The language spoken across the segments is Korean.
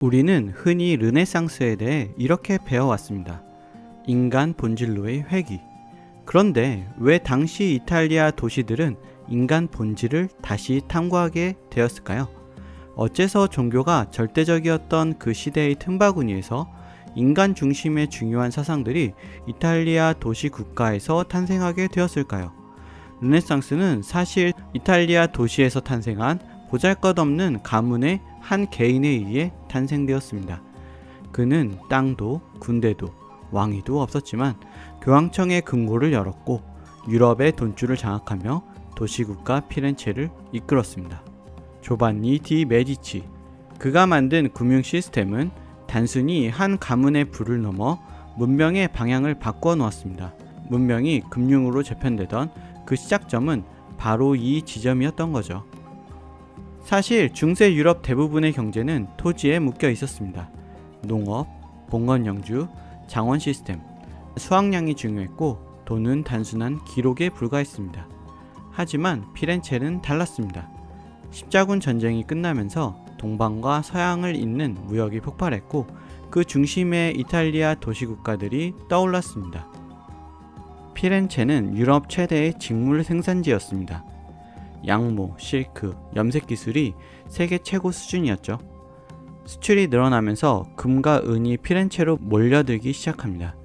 우리는 흔히 르네상스에 대해 이렇게 배워왔습니다. 인간 본질로의 회귀. 그런데 왜 당시 이탈리아 도시들은 인간 본질을 다시 탐구하게 되었을까요? 어째서 종교가 절대적이었던 그 시대의 틈바구니에서 인간 중심의 중요한 사상들이 이탈리아 도시 국가에서 탄생하게 되었을까요? 르네상스는 사실 이탈리아 도시에서 탄생한 보잘것없는 가문의 한 개인에 의해 탄생되었습니다. 그는 땅도 군대도 왕위도 없었지만 교황청의 금고를 열었고 유럽의 돈줄을 장악하며 도시국가 피렌체를 이끌었습니다. 조반니 디 메디치. 그가 만든 금융 시스템은 단순히 한 가문의 부를 넘어 문명의 방향을 바꿔 놓았습니다. 문명이 금융으로 재편되던 그 시작점은 바로 이 지점이었던 거죠. 사실 중세 유럽 대부분의 경제는 토지에 묶여 있었습니다. 농업, 봉건 영주, 장원 시스템, 수확량이 중요했고 돈은 단순한 기록에 불과했습니다. 하지만 피렌체는 달랐습니다. 십자군 전쟁이 끝나면서 동방과 서양을 잇는 무역이 폭발했고 그 중심에 이탈리아 도시국가들이 떠올랐습니다. 피렌체는 유럽 최대의 직물 생산지였습니다. 양모, 실크, 염색 기술이 세계 최고 수준이었죠. 수출이 늘어나면서 금과 은이 피렌체로 몰려들기 시작합니다.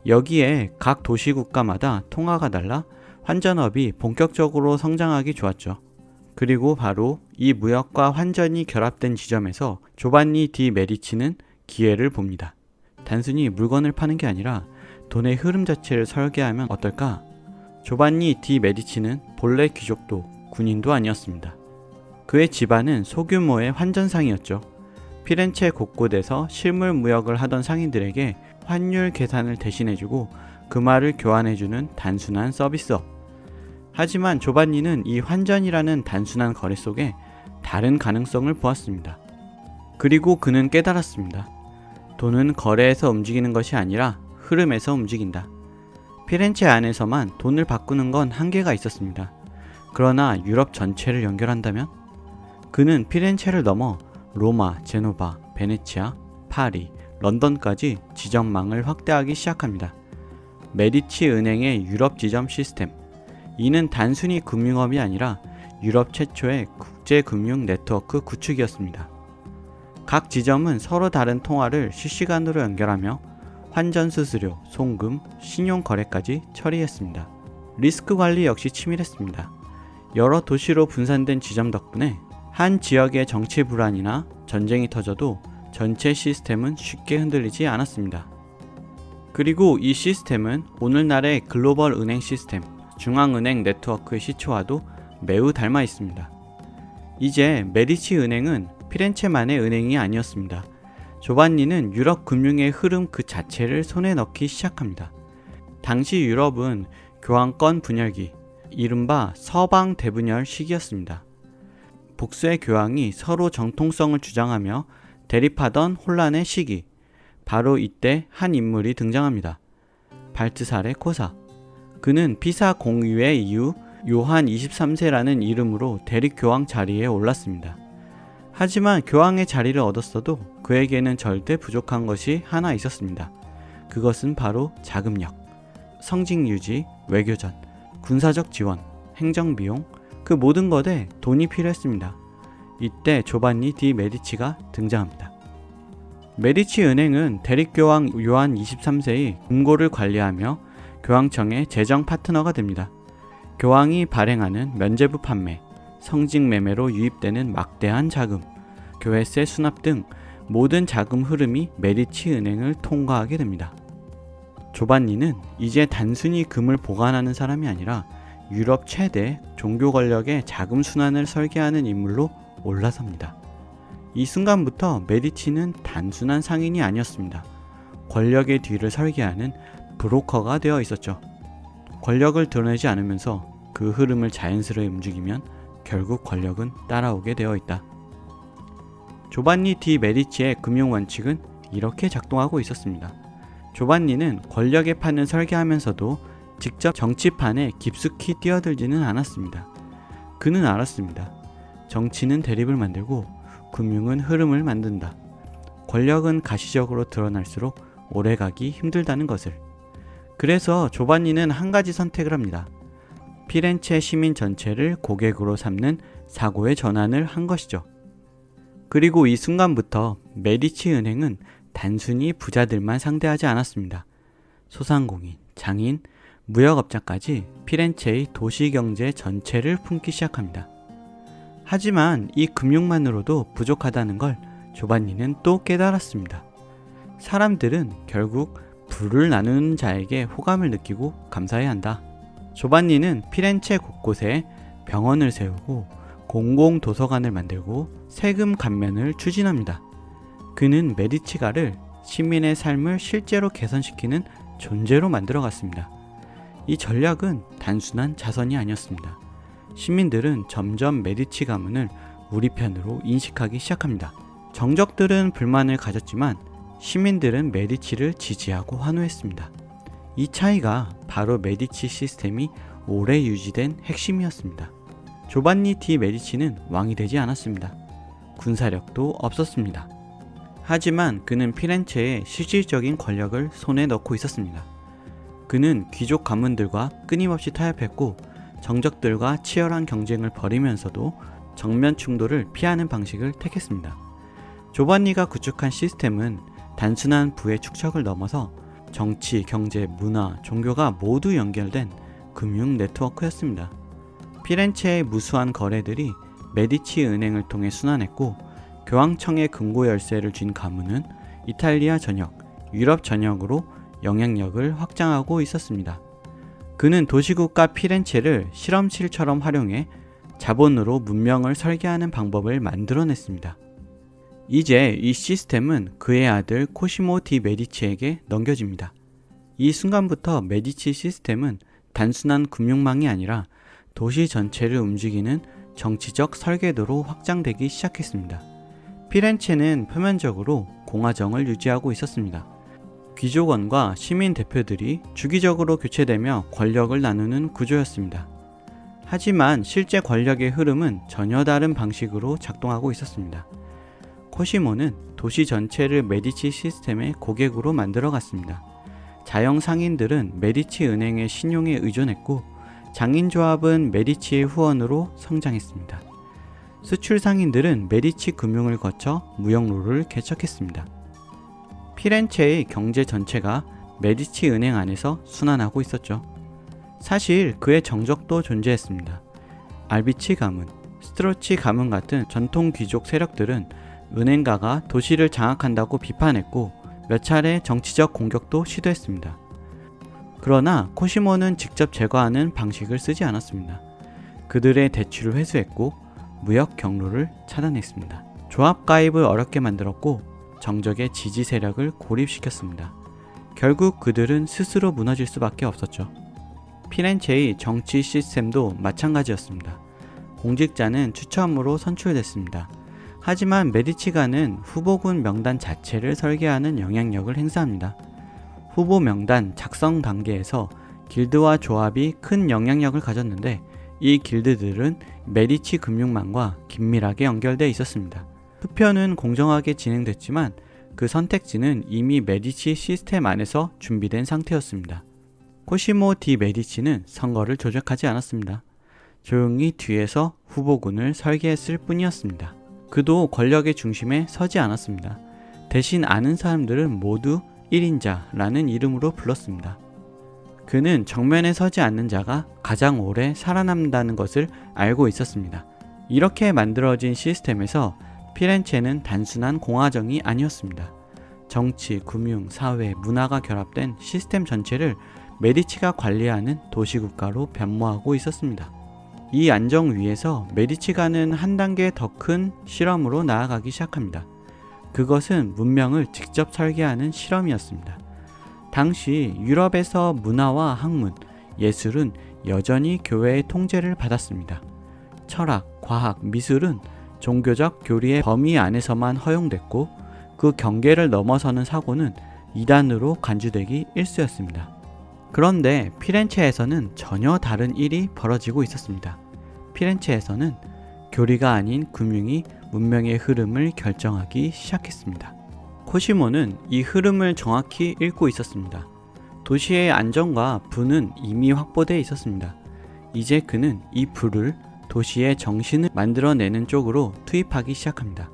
여기에 각 도시국가마다 통화가 달라 환전업이 본격적으로 성장하기 좋았죠. 그리고 바로 이 무역과 환전이 결합된 지점에서 조반니 디 메디치는 기회를 봅니다. 단순히 물건을 파는 게 아니라 돈의 흐름 자체를 설계하면 어떨까? 조반니 디 메디치는 본래 귀족도 군인도 아니었습니다. 그의 집안은 소규모의 환전상이었죠. 피렌체 곳곳에서 실물 무역을 하던 상인들에게 환율 계산을 대신해주고 그 말을 교환해주는 단순한 서비스업. 하지만 조반니는 이 환전이라는 단순한 거래 속에 다른 가능성을 보았습니다. 그리고 그는 깨달았습니다. 돈은 거래에서 움직이는 것이 아니라 흐름에서 움직인다. 피렌체 안에서만 돈을 바꾸는 건 한계가 있었습니다. 그러나 유럽 전체를 연결한다면? 그는 피렌체를 넘어 로마, 제노바, 베네치아, 파리, 런던까지 지점망을 확대하기 시작합니다. 메디치 은행의 유럽 지점 시스템. 이는 단순히 금융업이 아니라 유럽 최초의 국제금융 네트워크 구축이었습니다. 각 지점은 서로 다른 통화를 실시간으로 연결하며 환전 수수료, 송금, 신용 거래까지 처리했습니다. 리스크 관리 역시 치밀했습니다. 여러 도시로 분산된 지점 덕분에 한 지역의 정치 불안이나 전쟁이 터져도 전체 시스템은 쉽게 흔들리지 않았습니다. 그리고 이 시스템은 오늘날의 글로벌 은행 시스템, 중앙은행 네트워크의 시초와도 매우 닮아 있습니다. 이제 메디치 은행은 피렌체만의 은행이 아니었습니다. 조반니는 유럽 금융의 흐름 그 자체를 손에 넣기 시작합니다. 당시 유럽은 교황권 분열기, 이른바 서방 대분열 시기였습니다. 복수의 교황이 서로 정통성을 주장하며 대립하던 혼란의 시기. 바로 이때 한 인물이 등장합니다. 발트사레 코사. 그는 피사 공의회 이후 요한 23세라는 이름으로 대립교황 자리에 올랐습니다. 하지만 교황의 자리를 얻었어도 그에게는 절대 부족한 것이 하나 있었습니다. 그것은 바로 자금력, 성직 유지, 외교전, 군사적 지원, 행정비용, 그 모든 것에 돈이 필요했습니다. 이때 조반니 디 메디치가 등장합니다. 메디치 은행은 대립교황 요한 23세의 금고를 관리하며 교황청의 재정 파트너가 됩니다. 교황이 발행하는 면죄부 판매, 성직 매매로 유입되는 막대한 자금, 교회세 수납 등 모든 자금 흐름이 메디치 은행을 통과하게 됩니다. 조반니는 이제 단순히 금을 보관하는 사람이 아니라 유럽 최대 종교 권력의 자금 순환을 설계하는 인물로 올라섭니다. 이 순간부터 메디치는 단순한 상인이 아니었습니다. 권력의 뒤를 설계하는 브로커가 되어 있었죠. 권력을 드러내지 않으면서 그 흐름을 자연스레 움직이면 결국 권력은 따라오게 되어 있다. 조반니 디 메디치의 금융 원칙은 이렇게 작동하고 있었습니다. 조반니는 권력의 판을 설계하면서도 직접 정치판에 깊숙이 뛰어들지는 않았습니다. 그는 알았습니다. 정치는 대립을 만들고 금융은 흐름을 만든다. 권력은 가시적으로 드러날수록 오래가기 힘들다는 것을. 그래서 조반니는 한 가지 선택을 합니다. 피렌체 시민 전체를 고객으로 삼는 사고의 전환을 한 것이죠. 그리고 이 순간부터 메디치 은행은 단순히 부자들만 상대하지 않았습니다. 소상공인, 장인, 무역업자까지 피렌체의 도시경제 전체를 품기 시작합니다. 하지만 이 금융만으로도 부족하다는 걸 조반니는 또 깨달았습니다. 사람들은 결국 부를 나누는 자에게 호감을 느끼고 감사해야 한다. 조반니는 피렌체 곳곳에 병원을 세우고 공공도서관을 만들고 세금 감면을 추진합니다. 그는 메디치가를 시민의 삶을 실제로 개선시키는 존재로 만들어갔습니다. 이 전략은 단순한 자선이 아니었습니다. 시민들은 점점 메디치 가문을 우리 편으로 인식하기 시작합니다. 정적들은 불만을 가졌지만 시민들은 메디치를 지지하고 환호했습니다. 이 차이가 바로 메디치 시스템이 오래 유지된 핵심이었습니다. 조반니 디 메디치는 왕이 되지 않았습니다. 군사력도 없었습니다. 하지만 그는 피렌체의 실질적인 권력을 손에 넣고 있었습니다. 그는 귀족 가문들과 끊임없이 타협했고 정적들과 치열한 경쟁을 벌이면서도 정면 충돌을 피하는 방식을 택했습니다. 조반니가 구축한 시스템은 단순한 부의 축적을 넘어서 정치, 경제, 문화, 종교가 모두 연결된 금융 네트워크였습니다. 피렌체의 무수한 거래들이 메디치 은행을 통해 순환했고 교황청의 금고 열쇠를 쥔 가문은 이탈리아 전역, 유럽 전역으로 영향력을 확장하고 있었습니다. 그는 도시국가 피렌체를 실험실처럼 활용해 자본으로 문명을 설계하는 방법을 만들어냈습니다. 이제 이 시스템은 그의 아들 코시모 디 메디치에게 넘겨집니다. 이 순간부터 메디치 시스템은 단순한 금융망이 아니라 도시 전체를 움직이는 정치적 설계도로 확장되기 시작했습니다. 피렌체는 표면적으로 공화정을 유지하고 있었습니다. 귀족원과 시민 대표들이 주기적으로 교체되며 권력을 나누는 구조였습니다. 하지만 실제 권력의 흐름은 전혀 다른 방식으로 작동하고 있었습니다. 코시모는 도시 전체를 메디치 시스템의 고객으로 만들어갔습니다. 자영 상인들은 메디치 은행의 신용에 의존했고 장인조합은 메디치의 후원으로 성장했습니다. 수출 상인들은 메디치 금융을 거쳐 무역로를 개척했습니다. 피렌체의 경제 전체가 메디치 은행 안에서 순환하고 있었죠. 사실 그의 정적도 존재했습니다. 알비치 가문, 스트로치 가문 같은 전통 귀족 세력들은 은행가가 도시를 장악한다고 비판했고 몇 차례 정치적 공격도 시도했습니다. 그러나 코시모는 직접 제거하는 방식을 쓰지 않았습니다. 그들의 대출을 회수했고 무역 경로를 차단했습니다. 조합 가입을 어렵게 만들었고 정적의 지지 세력을 고립시켰습니다. 결국 그들은 스스로 무너질 수밖에 없었죠. 피렌체의 정치 시스템도 마찬가지였습니다. 공직자는 추첨으로 선출됐습니다. 하지만 메디치가는 후보군 명단 자체를 설계하는 영향력을 행사합니다. 후보 명단 작성 단계에서 길드와 조합이 큰 영향력을 가졌는데 이 길드들은 메디치 금융망과 긴밀하게 연결되어 있었습니다. 투표는 공정하게 진행됐지만 그 선택지는 이미 메디치 시스템 안에서 준비된 상태였습니다. 코시모 디 메디치는 선거를 조작하지 않았습니다. 조용히 뒤에서 후보군을 설계했을 뿐이었습니다. 그도 권력의 중심에 서지 않았습니다. 대신 아는 사람들은 모두 1인자라는 이름으로 불렀습니다. 그는 정면에 서지 않는 자가 가장 오래 살아남는다는 것을 알고 있었습니다. 이렇게 만들어진 시스템에서 피렌체는 단순한 공화정이 아니었습니다. 정치, 금융, 사회, 문화가 결합된 시스템 전체를 메디치가 관리하는 도시국가로 변모하고 있었습니다. 이 안정 위에서 메디치가는 한 단계 더 큰 실험으로 나아가기 시작합니다. 그것은 문명을 직접 설계하는 실험이었습니다. 당시 유럽에서 문화와 학문, 예술은 여전히 교회의 통제를 받았습니다. 철학, 과학, 미술은 종교적 교리의 범위 안에서만 허용됐고 그 경계를 넘어서는 사고는 이단으로 간주되기 일쑤였습니다. 그런데 피렌체에서는 전혀 다른 일이 벌어지고 있었습니다. 피렌체에서는 교리가 아닌 금융이 문명의 흐름을 결정하기 시작했습니다. 코시모는 이 흐름을 정확히 읽고 있었습니다. 도시의 안정과 부는 이미 확보되어 있었습니다. 이제 그는 이 부를 도시의 정신을 만들어내는 쪽으로 투입하기 시작합니다.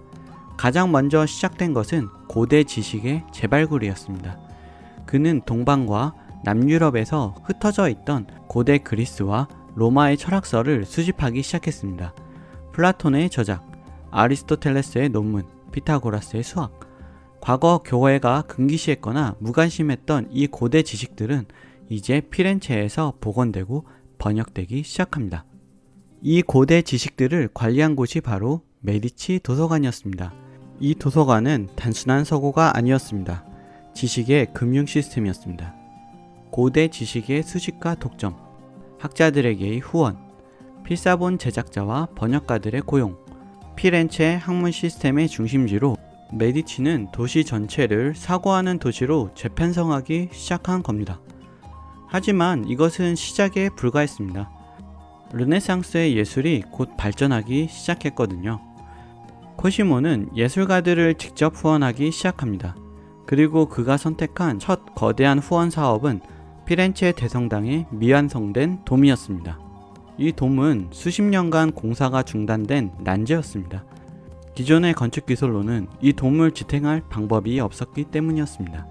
가장 먼저 시작된 것은 고대 지식의 재발굴이었습니다. 그는 동방과 남유럽에서 흩어져 있던 고대 그리스와 로마의 철학서를 수집하기 시작했습니다. 플라톤의 저작, 아리스토텔레스의 논문, 피타고라스의 수학. 과거 교회가 금기시했거나 무관심했던 이 고대 지식들은 이제 피렌체에서 복원되고 번역되기 시작합니다. 이 고대 지식들을 관리한 곳이 바로 메디치 도서관이었습니다. 이 도서관은 단순한 서고가 아니었습니다. 지식의 금융 시스템이었습니다. 고대 지식의 수집과 독점, 학자들에게의 후원, 필사본 제작자와 번역가들의 고용, 피렌체 학문 시스템의 중심지로 메디치는 도시 전체를 사고하는 도시로 재편성하기 시작한 겁니다. 하지만 이것은 시작에 불과했습니다. 르네상스의 예술이 곧 발전하기 시작했거든요. 코시모는 예술가들을 직접 후원하기 시작합니다. 그리고 그가 선택한 첫 거대한 후원 사업은 피렌체 대성당에 미완성된 돔이었습니다. 이 돔은 수십 년간 공사가 중단된 난제였습니다. 기존의 건축 기술로는 이 돔을 지탱할 방법이 없었기 때문이었습니다.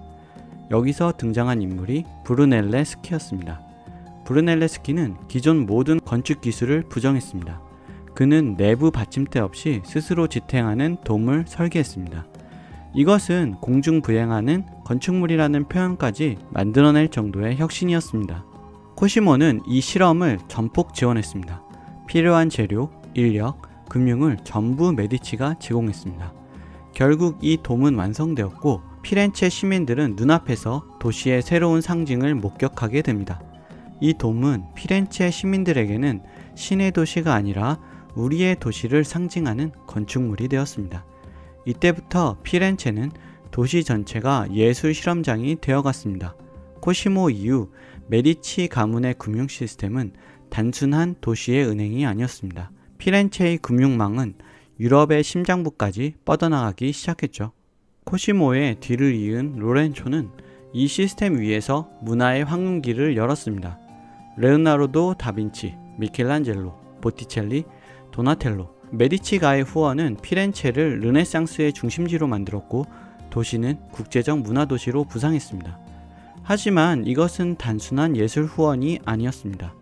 여기서 등장한 인물이 브루넬레 스키였습니다. 브루넬레 스키는 기존 모든 건축 기술을 부정했습니다. 그는 내부 받침대 없이 스스로 지탱하는 돔을 설계했습니다. 이것은 공중부양하는 건축물이라는 표현까지 만들어낼 정도의 혁신이었습니다. 코시모는 이 실험을 전폭 지원했습니다. 필요한 재료, 인력, 금융을 전부 메디치가 제공했습니다. 결국 이 돔은 완성되었고 피렌체 시민들은 눈앞에서 도시의 새로운 상징을 목격하게 됩니다. 이 돔은 피렌체 시민들에게는 신의 도시가 아니라 우리의 도시를 상징하는 건축물이 되었습니다. 이때부터 피렌체는 도시 전체가 예술 실험장이 되어갔습니다. 코시모 이후 메디치 가문의 금융 시스템은 단순한 도시의 은행이 아니었습니다. 피렌체의 금융망은 유럽의 심장부까지 뻗어나가기 시작했죠. 코시모의 뒤를 이은 로렌초는 이 시스템 위에서 문화의 황금기를 열었습니다. 레오나르도 다빈치, 미켈란젤로, 보티첼리, 도나텔로, 메디치가의 후원은 피렌체를 르네상스의 중심지로 만들었고 도시는 국제적 문화도시로 부상했습니다. 하지만 이것은 단순한 예술 후원이 아니었습니다.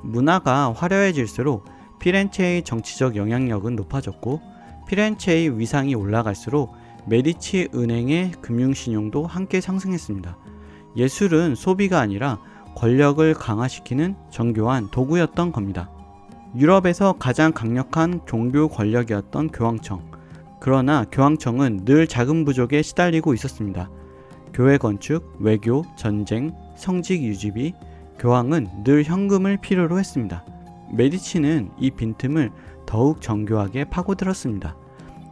문화가 화려해질수록 피렌체의 정치적 영향력은 높아졌고 피렌체의 위상이 올라갈수록 메디치 은행의 금융신용도 함께 상승했습니다. 예술은 소비가 아니라 권력을 강화시키는 정교한 도구였던 겁니다. 유럽에서 가장 강력한 종교 권력이었던 교황청. 그러나 교황청은 늘 자금 부족에 시달리고 있었습니다. 교회 건축, 외교, 전쟁, 성직 유지비, 교황은 늘 현금을 필요로 했습니다. 메디치는 이 빈틈을 더욱 정교하게 파고들었습니다.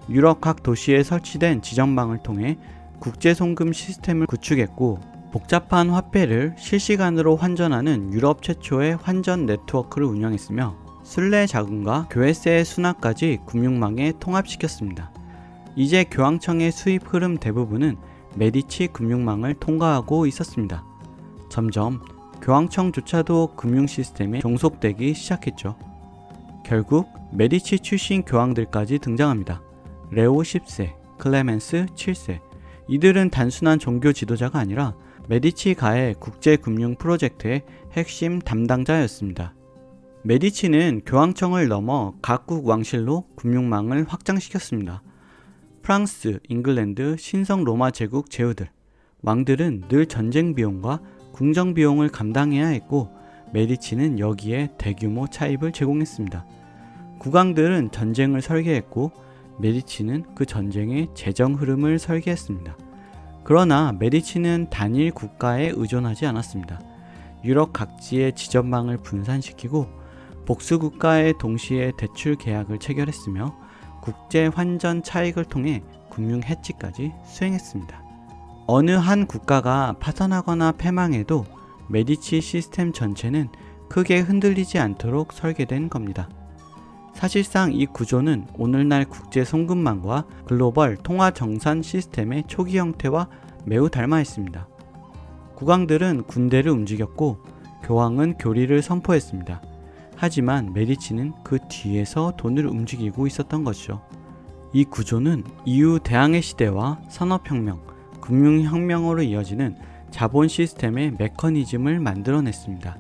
유럽 각 도시에 설치된 지점방을 통해 국제 송금 시스템을 구축했고 복잡한 화폐를 실시간으로 환전하는 유럽 최초의 환전 네트워크를 운영했으며 순례 자금과 교회세의 수납까지 금융망에 통합시켰습니다. 이제 교황청의 수입 흐름 대부분은 메디치 금융망을 통과하고 있었습니다. 점점 교황청조차도 금융 시스템에 종속되기 시작했죠. 결국 메디치 출신 교황들까지 등장합니다. 레오 10세, 클레멘스 7세. 이들은 단순한 종교 지도자가 아니라 메디치 가의 국제금융 프로젝트의 핵심 담당자였습니다. 메디치는 교황청을 넘어 각국 왕실로 금융망을 확장시켰습니다. 프랑스, 잉글랜드, 신성 로마 제국 제후들, 왕들은 늘 전쟁 비용과 궁정 비용을 감당해야 했고 메디치는 여기에 대규모 차입을 제공했습니다. 국왕들은 전쟁을 설계했고 메디치는 그 전쟁의 재정 흐름을 설계했습니다. 그러나 메디치는 단일 국가에 의존하지 않았습니다. 유럽 각지의 지점망을 분산시키고 복수국가에 동시에 대출 계약을 체결했으며 국제 환전 차익을 통해 금융 해치까지 수행했습니다. 어느 한 국가가 파산하거나 패망해도 메디치 시스템 전체는 크게 흔들리지 않도록 설계된 겁니다. 사실상 이 구조는 오늘날 국제 송금망과 글로벌 통화 정산 시스템의 초기 형태와 매우 닮아 있습니다. 국왕들은 군대를 움직였고 교황은 교리를 선포했습니다. 하지만 메디치는 그 뒤에서 돈을 움직이고 있었던 것이죠. 이 구조는 이후 대항해 시대와 산업혁명, 금융혁명으로 이어지는 자본 시스템의 메커니즘을 만들어냈습니다.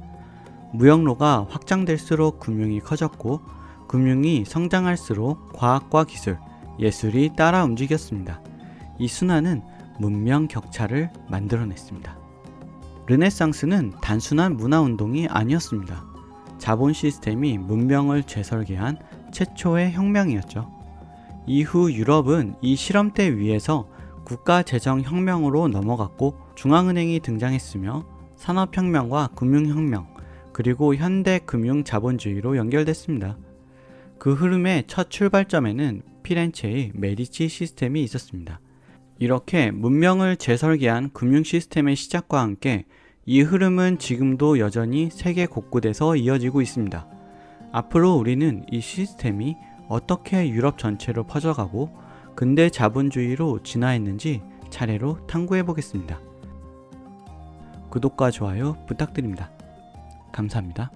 무역로가 확장될수록 금융이 커졌고 금융이 성장할수록 과학과 기술, 예술이 따라 움직였습니다. 이 순환은 문명 격차를 만들어냈습니다. 르네상스는 단순한 문화운동이 아니었습니다. 자본 시스템이 문명을 재설계한 최초의 혁명이었죠. 이후 유럽은 이 실험대 위에서 국가재정혁명으로 넘어갔고 중앙은행이 등장했으며 산업혁명과 금융혁명, 그리고 현대 금융자본주의로 연결됐습니다. 그 흐름의 첫 출발점에는 피렌체의 메디치 시스템이 있었습니다. 이렇게 문명을 재설계한 금융 시스템의 시작과 함께 이 흐름은 지금도 여전히 세계 곳곳에서 이어지고 있습니다. 앞으로 우리는 이 시스템이 어떻게 유럽 전체로 퍼져가고 근대 자본주의로 진화했는지 차례로 탐구해 보겠습니다. 구독과 좋아요 부탁드립니다. 감사합니다.